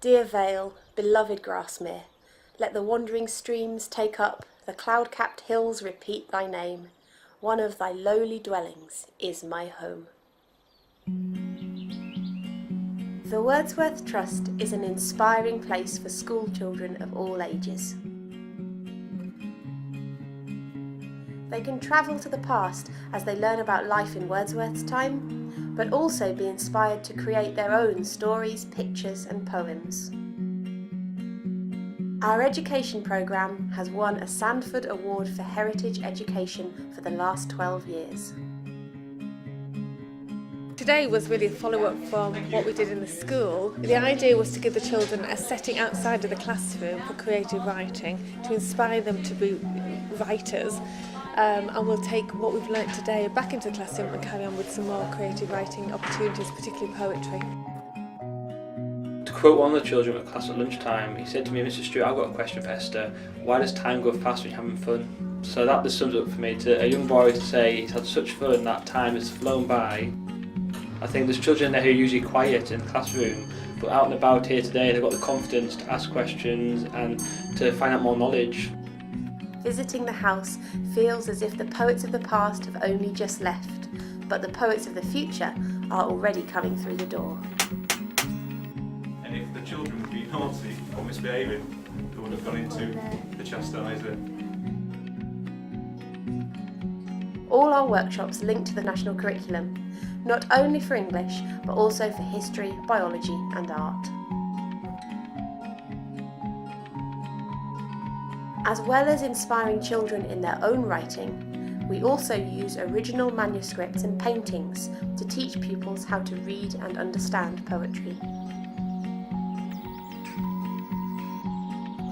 Dear vale, beloved Grasmere, let the wandering streams take up, the cloud-capped hills repeat thy name. One of thy lowly dwellings is my home. The Wordsworth Trust is an inspiring place for school children of all ages. They can travel to the past as they learn about life in Wordsworth's time, but also be inspired to create their own stories, pictures and poems. Our education programme has won a Sandford Award for Heritage Education for the last 12 years. Today was really a follow-up from what we did in the school. The idea was to give the children a setting outside of the classroom for creative writing, to inspire them to be writers, and we'll take what we've learnt today back into the classroom and carry on with some more creative writing opportunities, particularly poetry. To quote one of the children at class at lunchtime, he said to me, "Mr. Stewart, I've got a question for Esther. Why does time go fast when you're having fun?" So that just sums up for me, to a young boy to say he's had such fun that time has flown by. I think there's children in there who are usually quiet in the classroom, but out and about here today they've got the confidence to ask questions and to find out more knowledge. Visiting the house feels as if the poets of the past have only just left, but the poets of the future are already coming through the door. And if the children would be naughty or misbehaving, they would have gone into the chastiser. All our workshops link to the national curriculum, not only for English, but also for history, biology and art. As well as inspiring children in their own writing, we also use original manuscripts and paintings to teach pupils how to read and understand poetry.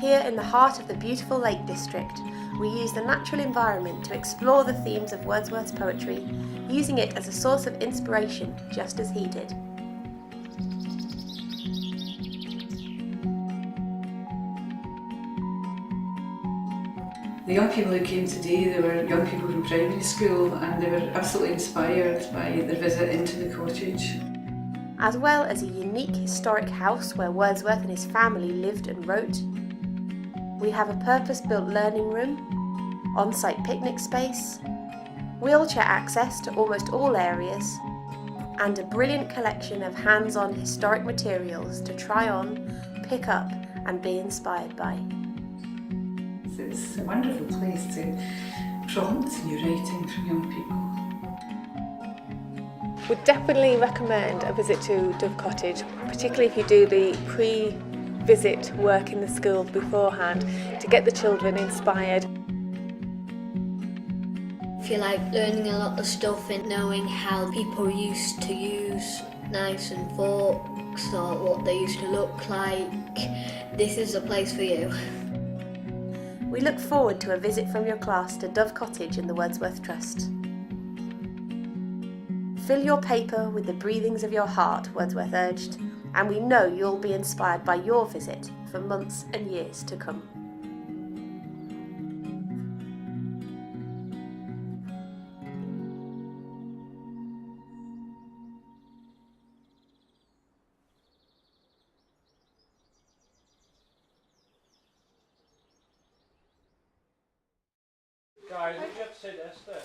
Here in the heart of the beautiful Lake District, we use the natural environment to explore the themes of Wordsworth's poetry, using it as a source of inspiration, just as he did. The young people who came today, they were young people from primary school, and they were absolutely inspired by their visit into the cottage. As well as a unique historic house where Wordsworth and his family lived and wrote, we have a purpose-built learning room, on-site picnic space, wheelchair access to almost all areas, and a brilliant collection of hands-on historic materials to try on, pick up and be inspired by. It's a wonderful place to prompt new writing from young people. Would definitely recommend a visit to Dove Cottage, particularly if you do the pre-visit work in the school beforehand, to get the children inspired. I feel like learning a lot of stuff and knowing how people used to use knives and forks or what they used to look like. This is a place for you. We look forward to a visit from your class to Dove Cottage in the Wordsworth Trust. Fill your paper with the breathings of your heart, Wordsworth urged, and we know you'll be inspired by your visit for months and years to come. Guys, what do you have to say to Esther?